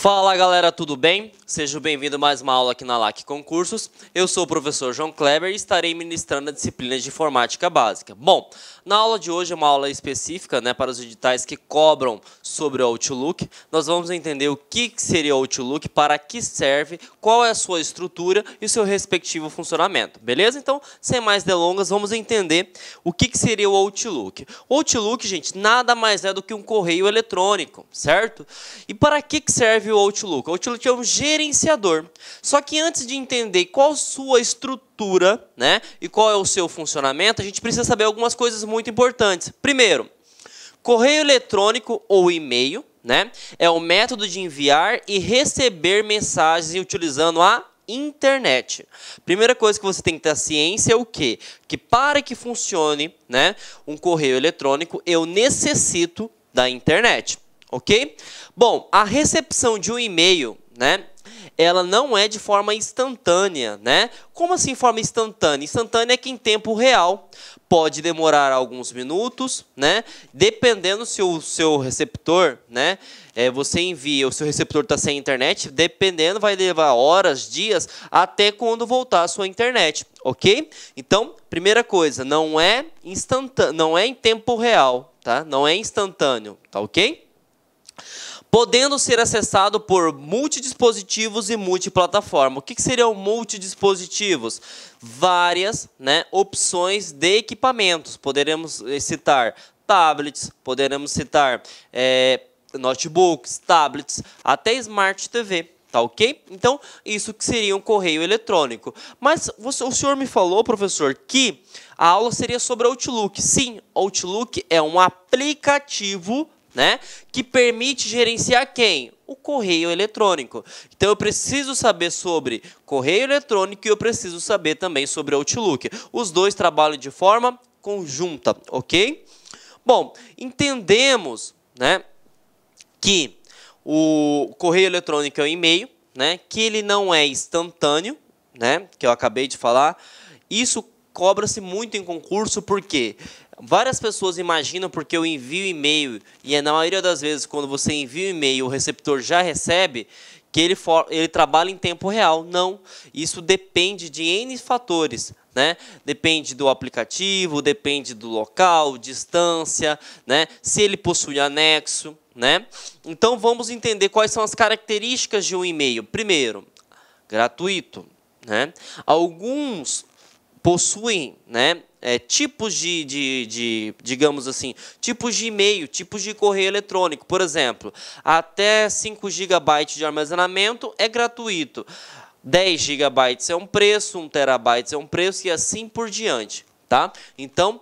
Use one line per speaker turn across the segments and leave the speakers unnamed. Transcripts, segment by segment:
Fala galera, tudo bem? Seja bem-vindo a mais uma aula aqui na LAC Concursos. Eu sou o professor João Kleber e estarei ministrando a disciplina de Informática Básica. Bom, na aula de hoje é uma aula específica, para os editais que cobram sobre o Outlook. Nós vamos entender o que seria o Outlook, para que serve, qual é a sua estrutura e o seu respectivo funcionamento, beleza? Então, sem mais delongas, vamos entender o que seria o Outlook. O Outlook, gente, nada mais é do que um correio eletrônico, certo? E para que serve o Outlook? O Outlook é um gerenciador. Só que antes de entender qual a sua estrutura, e qual é o seu funcionamento, a gente precisa saber algumas coisas muito importantes. Primeiro, correio eletrônico ou e-mail, é o método de enviar e receber mensagens utilizando a internet. Primeira coisa que você tem que ter ciência é o quê? Que para que funcione, um correio eletrônico, eu necessito da internet. Ok? Bom, a recepção de um e-mail, ela não é de forma instantânea, Como assim forma instantânea? Instantânea é que em tempo real pode demorar alguns minutos, Dependendo se o seu receptor, você envia, o seu receptor está sem internet, dependendo vai levar horas, dias, até quando voltar a sua internet, ok? Então, primeira coisa, não é instantâneo, não é em tempo real, tá? Não é instantâneo, tá ok? Podendo ser acessado por multidispositivos e multiplataforma. O que seriam multidispositivos? Várias opções de equipamentos. Poderemos citar tablets, poderemos citar notebooks, tablets, até Smart TV. Tá ok? Então, isso que seria um correio eletrônico. Mas o senhor me falou, professor, que a aula seria sobre Outlook. Sim, Outlook é um aplicativo que permite gerenciar quem? O correio eletrônico. Então, eu preciso saber sobre correio eletrônico e eu preciso saber também sobre Outlook. Os dois trabalham de forma conjunta, ok? Bom, entendemos que o correio eletrônico é um e-mail, que ele não é instantâneo, que eu acabei de falar. Isso cobra-se muito em concurso, porque várias pessoas imaginam porque eu envio e-mail, e na maioria das vezes, quando você envia o e-mail, o receptor já recebe, que ele trabalha em tempo real. Não, isso depende de N fatores. Depende do aplicativo, depende do local, distância, se ele possui anexo. Então, vamos entender quais são as características de um e-mail. Primeiro, gratuito. Alguns possuem tipos digamos assim, tipos de e-mail, tipos de correio eletrônico. Por exemplo, até 5 GB de armazenamento é gratuito. 10 GB é um preço, 1 TB é um preço e assim por diante. Tá? Então,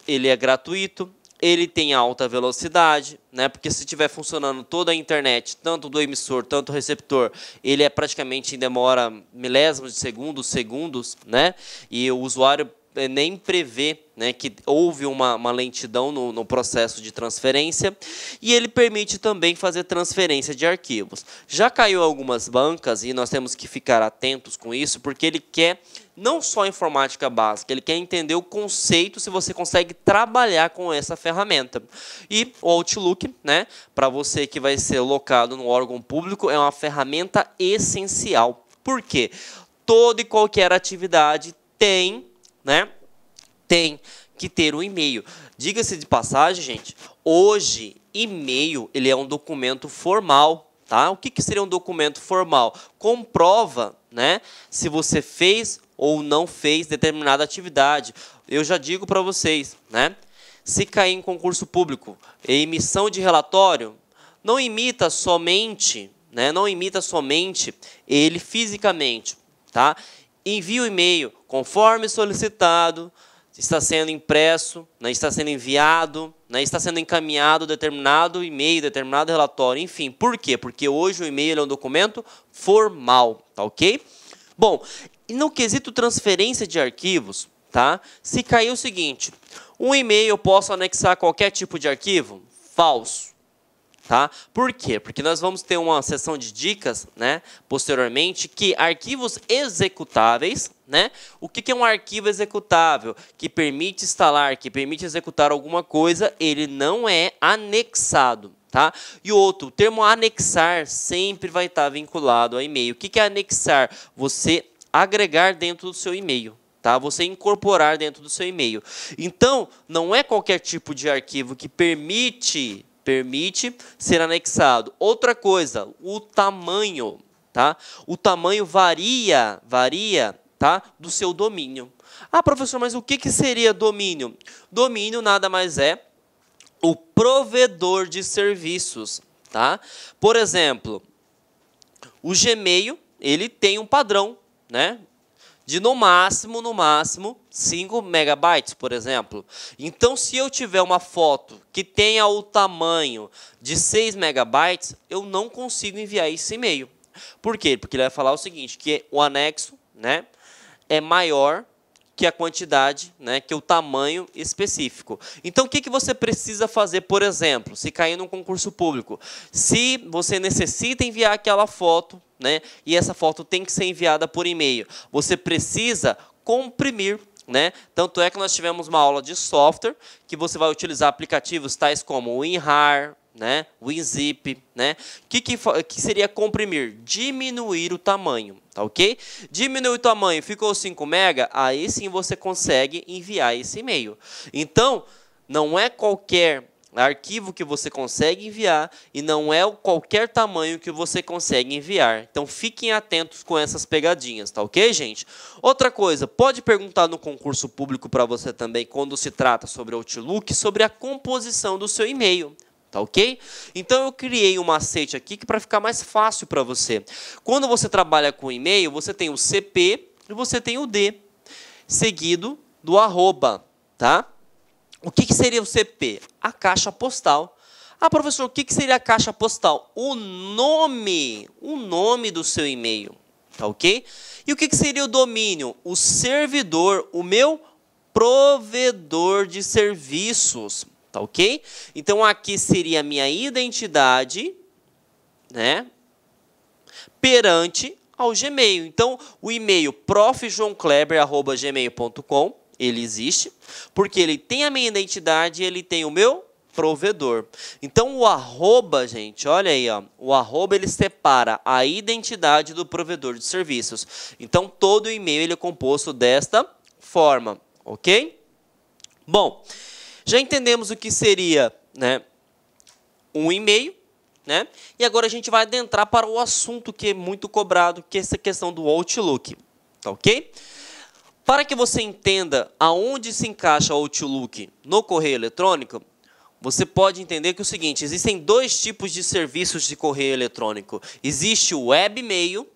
ele é gratuito. Ele tem alta velocidade, porque se estiver funcionando toda a internet, tanto do emissor, tanto do receptor, ele é praticamente demora milésimos de segundos, e o usuário nem prevê que houve uma lentidão no processo de transferência, e ele permite também fazer transferência de arquivos. Já caiu algumas bancas e nós temos que ficar atentos com isso, porque ele quer não só informática básica, ele quer entender o conceito, se você consegue trabalhar com essa ferramenta. E o Outlook, para você que vai ser locado no órgão público, é uma ferramenta essencial. Por quê? Toda e qualquer atividade tem que ter um e-mail. Diga-se de passagem, gente, hoje, e-mail ele é um documento formal. Tá? O que seria um documento formal? Comprova se você fez ou não fez determinada atividade. Eu já digo para vocês, se cair em concurso público, emissão de relatório, não imita somente, ele fisicamente, tá? Envie o e-mail conforme solicitado, está sendo impresso, está sendo enviado, está sendo encaminhado determinado e-mail, determinado relatório, enfim. Por quê? Porque hoje o e-mail é um documento formal, tá ok? Bom, e no quesito transferência de arquivos, tá? Se cair o seguinte, um e-mail eu posso anexar qualquer tipo de arquivo? Falso. Tá? Por quê? Porque nós vamos ter uma sessão de dicas, posteriormente, que arquivos executáveis, o que é um arquivo executável? Que permite instalar, que permite executar alguma coisa, ele não é anexado. Tá? E outro, o termo anexar sempre vai estar vinculado ao e-mail. O que é anexar? Você agregar dentro do seu e-mail. Tá? Você incorporar dentro do seu e-mail. Então, não é qualquer tipo de arquivo que permite ser anexado. Outra coisa, o tamanho. Tá? O tamanho varia, tá? Do seu domínio. Ah, professor, mas o que seria domínio? Domínio nada mais é o provedor de serviços. Tá? Por exemplo, o Gmail, ele tem um padrão, né? De no máximo 5 megabytes, por exemplo. Então, se eu tiver uma foto que tenha o tamanho de 6 megabytes, eu não consigo enviar esse e-mail. Por quê? Porque ele vai falar o seguinte, que o anexo, né, é maior que a quantidade, né, que o tamanho específico. Então, o que você precisa fazer, por exemplo, se cair num concurso público? Se você necessita enviar aquela foto, né, e essa foto tem que ser enviada por e-mail, você precisa comprimir, né? Tanto é que nós tivemos uma aula de software, que você vai utilizar aplicativos tais como o WinRAR, né, WinZip, né? Que seria comprimir? Diminuir o tamanho, tá ok? Diminuir o tamanho, ficou 5 MB, aí sim você consegue enviar esse e-mail. Então, não é qualquer arquivo que você consegue enviar e não é qualquer tamanho que você consegue enviar. Então, fiquem atentos com essas pegadinhas, tá ok, gente? Outra coisa, pode perguntar no concurso público para você também, quando se trata sobre Outlook, sobre a composição do seu e-mail. Tá ok? Então, eu criei um macete aqui para ficar mais fácil para você. Quando você trabalha com e-mail, você tem o CP e você tem o D, seguido do arroba, tá? O que seria o CP? A caixa postal. Ah, professor, o que seria a caixa postal? O nome do seu e-mail, tá ok? E o que seria o domínio? O servidor, o meu provedor de serviços. Tá ok? Então, aqui seria a minha identidade, né, perante ao Gmail. Então, o e-mail profjoãokleber@gmail.com, ele existe, porque ele tem a minha identidade e ele tem o meu provedor. Então, o arroba, gente, olha aí, ó, o arroba ele separa a identidade do provedor de serviços. Então, todo e-mail ele é composto desta forma, ok? Bom, já entendemos o que seria, né, um e-mail, né? E agora a gente vai adentrar para o assunto que é muito cobrado, que é essa questão do Outlook, tá ok? Para que você entenda aonde se encaixa o Outlook no correio eletrônico, você pode entender que é o seguinte, existem dois tipos de serviços de correio eletrônico. Existe o webmail,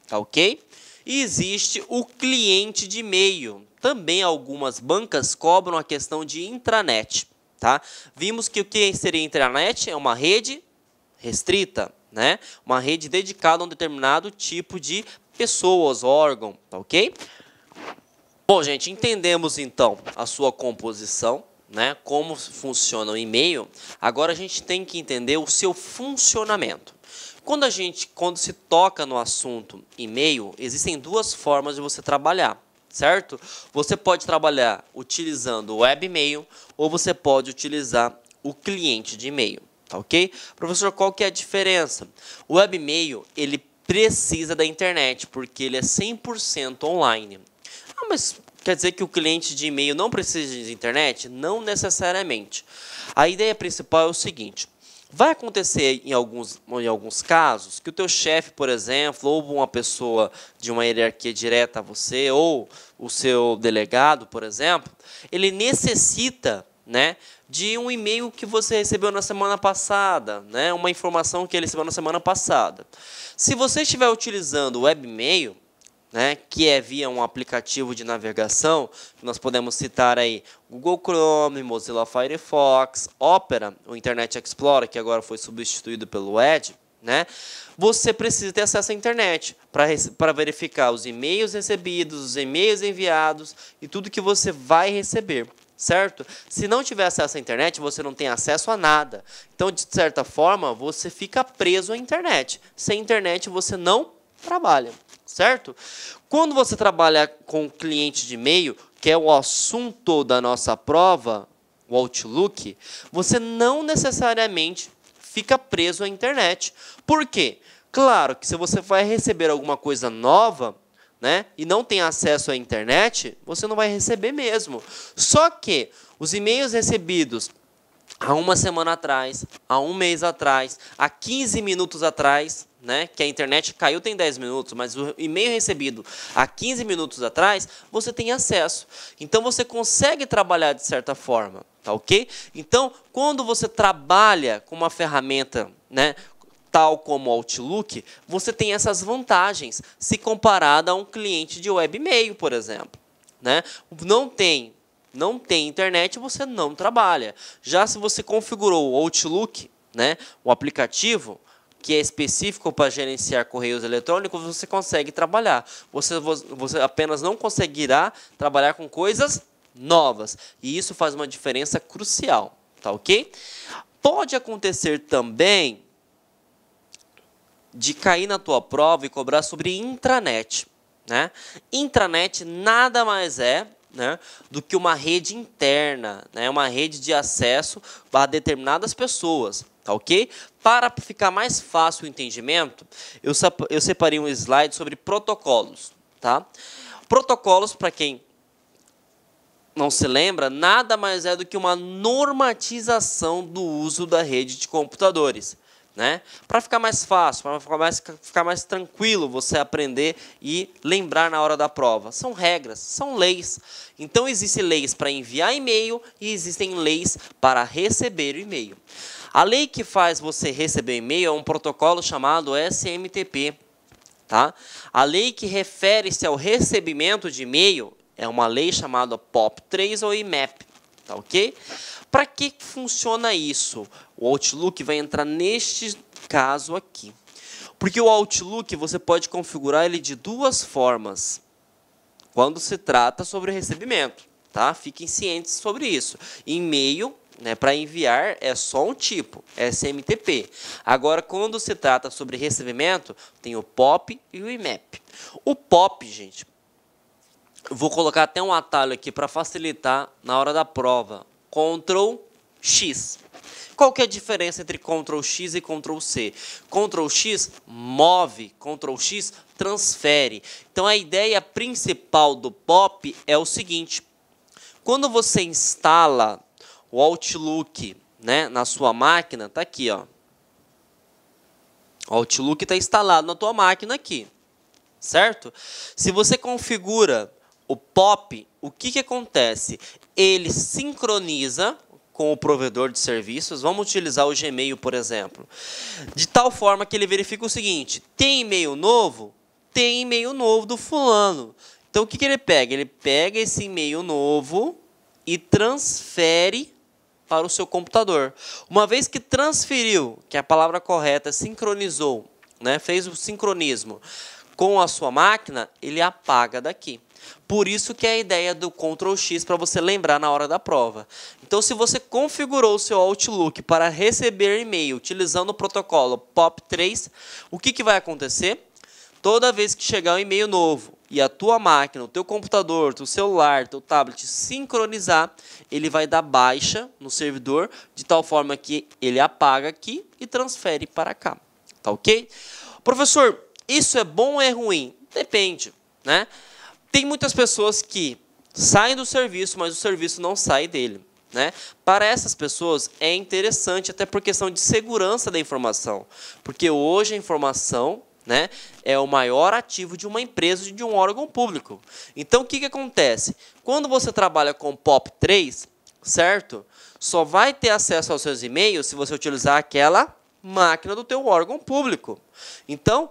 tá ok? E existe o cliente de e-mail. Também algumas bancas cobram a questão de intranet. Tá? Vimos que o que seria intranet é uma rede restrita, né? Uma rede dedicada a um determinado tipo de pessoas, órgão, tá ok? Bom, gente, entendemos então a sua composição, né? Como funciona o e-mail. Agora a gente tem que entender o seu funcionamento. Quando se toca no assunto e-mail, existem duas formas de você trabalhar, certo? Você pode trabalhar utilizando o webmail ou você pode utilizar o cliente de e-mail, tá ok? Professor, qual que é a diferença? O webmail, ele precisa da internet, porque ele é 100% online. Ah, mas quer dizer que o cliente de e-mail não precisa de internet? Não necessariamente. A ideia principal é o seguinte: vai acontecer em alguns casos que o teu chefe, por exemplo, ou uma pessoa de uma hierarquia direta a você, ou o seu delegado, por exemplo, ele necessita, né, de um e-mail que você recebeu na semana passada, né, uma informação que ele recebeu na semana passada. Se você estiver utilizando o webmail, né, que é via um aplicativo de navegação, nós podemos citar aí Google Chrome, Mozilla Firefox, Opera, o Internet Explorer, que agora foi substituído pelo Edge, né? Você precisa ter acesso à internet para verificar os e-mails recebidos, os e-mails enviados e tudo que você vai receber, certo? Se não tiver acesso à internet, você não tem acesso a nada. Então, de certa forma, você fica preso à internet. Sem internet, você não trabalha. Certo? Quando você trabalha com cliente de e-mail, que é o assunto da nossa prova, o Outlook, você não necessariamente fica preso à internet. Por quê? Claro que se você vai receber alguma coisa nova, né, e não tem acesso à internet, você não vai receber mesmo. Só que os e-mails recebidos há uma semana atrás, há um mês atrás, há 15 minutos atrás, né, que a internet caiu tem 10 minutos, mas o e-mail recebido há 15 minutos atrás, você tem acesso. Então, você consegue trabalhar de certa forma, tá ok? Então, quando você trabalha com uma ferramenta, né, tal como o Outlook, você tem essas vantagens, se comparada a um cliente de webmail, por exemplo. Né? Não tem internet, você não trabalha. Já se você configurou o Outlook, né, o aplicativo, que é específico para gerenciar correios eletrônicos, você consegue trabalhar. Você apenas não conseguirá trabalhar com coisas novas. E isso faz uma diferença crucial. Tá ok? Pode acontecer também de cair na tua prova e cobrar sobre intranet. Né? Intranet nada mais é, né, do que uma rede interna, né, uma rede de acesso a determinadas pessoas. Tá ok? Para ficar mais fácil o entendimento, eu separei um slide sobre protocolos. Tá? Protocolos, para quem não se lembra, nada mais é do que uma normatização do uso da rede de computadores. Né? Para ficar mais fácil, para ficar mais tranquilo você aprender e lembrar na hora da prova. São regras, são leis. Então, existem leis para enviar e-mail e existem leis para receber e-mail. A lei que faz você receber e-mail é um protocolo chamado SMTP. Tá? A lei que refere-se ao recebimento de e-mail é uma lei chamada POP3 ou IMAP. Tá ok? Para que funciona isso? O Outlook vai entrar neste caso aqui. Porque o Outlook você pode configurar ele de duas formas quando se trata sobre recebimento. Tá? Fiquem cientes sobre isso. E-mail, né, para enviar é só um tipo, SMTP. Agora, quando se trata sobre recebimento, tem o POP e o IMAP. O POP, gente, eu vou colocar até um atalho aqui para facilitar na hora da prova. Ctrl X. Qual que é a diferença entre Ctrl X e Ctrl C? Ctrl X move, Ctrl X transfere. Então, a ideia principal do POP é o seguinte. Quando você instala o Outlook, né, na sua máquina, está aqui. Ó. O Outlook está instalado na tua máquina aqui. Certo? Se você configura o POP, o que acontece? Ele sincroniza com o provedor de serviços. Vamos utilizar o Gmail, por exemplo. De tal forma que ele verifica o seguinte. Tem e-mail novo? Tem e-mail novo do fulano. Então, o que ele pega? Ele pega esse e-mail novo e transfere para o seu computador. Uma vez que transferiu, que é a palavra correta, sincronizou, né, fez o sincronismo com a sua máquina, ele apaga daqui. Por isso que é a ideia do Ctrl X para você lembrar na hora da prova. Então, se você configurou o seu Outlook para receber e-mail utilizando o protocolo POP3, o que vai acontecer? Toda vez que chegar um e-mail novo e a tua máquina, o teu computador, teu celular, teu tablet sincronizar, ele vai dar baixa no servidor de tal forma que ele apaga aqui e transfere para cá. Tá ok? Professor, isso é bom ou é ruim? Depende, né? Tem muitas pessoas que saem do serviço, mas o serviço não sai dele. Né? Para essas pessoas é interessante, até por questão de segurança da informação. Porque hoje a informação, né, é o maior ativo de uma empresa e de um órgão público. Então, o que acontece? Quando você trabalha com POP3, certo? Só vai ter acesso aos seus e-mails se você utilizar aquela máquina do teu órgão público. Então,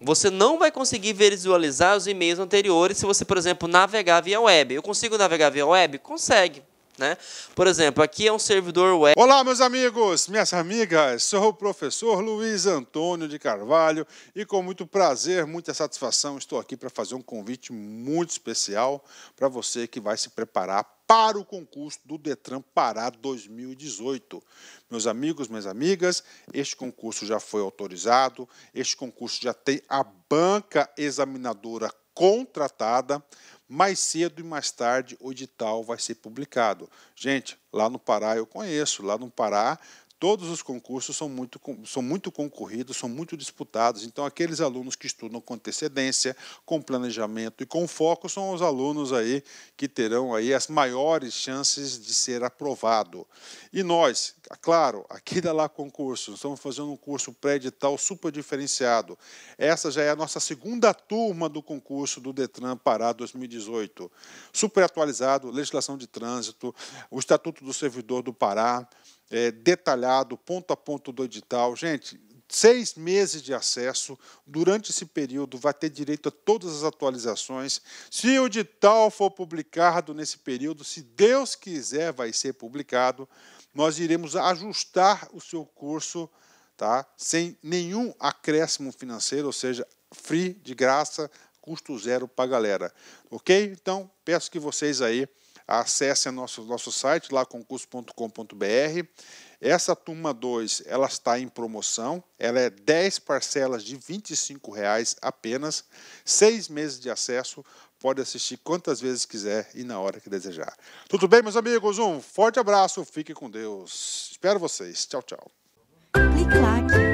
você não vai conseguir visualizar os e-mails anteriores se você, por exemplo, navegar via web. Eu consigo navegar via web? Consegue. Né? Por exemplo, aqui é um servidor web.
Olá, meus amigos, minhas amigas. Sou o professor Luiz Antônio de Carvalho e com muito prazer, muita satisfação, estou aqui para fazer um convite muito especial para você que vai se preparar para o concurso do Detran Pará 2018. Meus amigos, minhas amigas, este concurso já foi autorizado, este concurso já tem a banca examinadora contratada. Mais cedo e mais tarde o edital vai ser publicado. Gente, lá no Pará eu conheço, lá no Pará todos os concursos são muito concorridos, são muito disputados. Então, aqueles alunos que estudam com antecedência, com planejamento e com foco são os alunos aí que terão aí as maiores chances de ser aprovado. E nós, claro, aqui da Lá Concursos, estamos fazendo um curso pré-edital super diferenciado. Essa já é a nossa segunda turma do concurso do Detran Pará 2018. Super atualizado, legislação de trânsito, o Estatuto do Servidor do Pará, detalhado, ponto a ponto do edital. Gente, 6 meses de acesso. Durante esse período vai ter direito a todas as atualizações. Se o edital for publicado nesse período, se Deus quiser, vai ser publicado. Nós iremos ajustar o seu curso, tá? Sem nenhum acréscimo financeiro, ou seja, free, de graça, custo zero para a galera. Ok? Então, peço que vocês aí acessem nosso site, lá concurso.com.br. Essa turma 2, ela está em promoção, ela é 10 parcelas de R$ 25 apenas, 6 meses de acesso, pode assistir quantas vezes quiser e na hora que desejar. Tudo bem, meus amigos? Um forte abraço, fique com Deus. Espero vocês. Tchau, tchau.
Clique lá.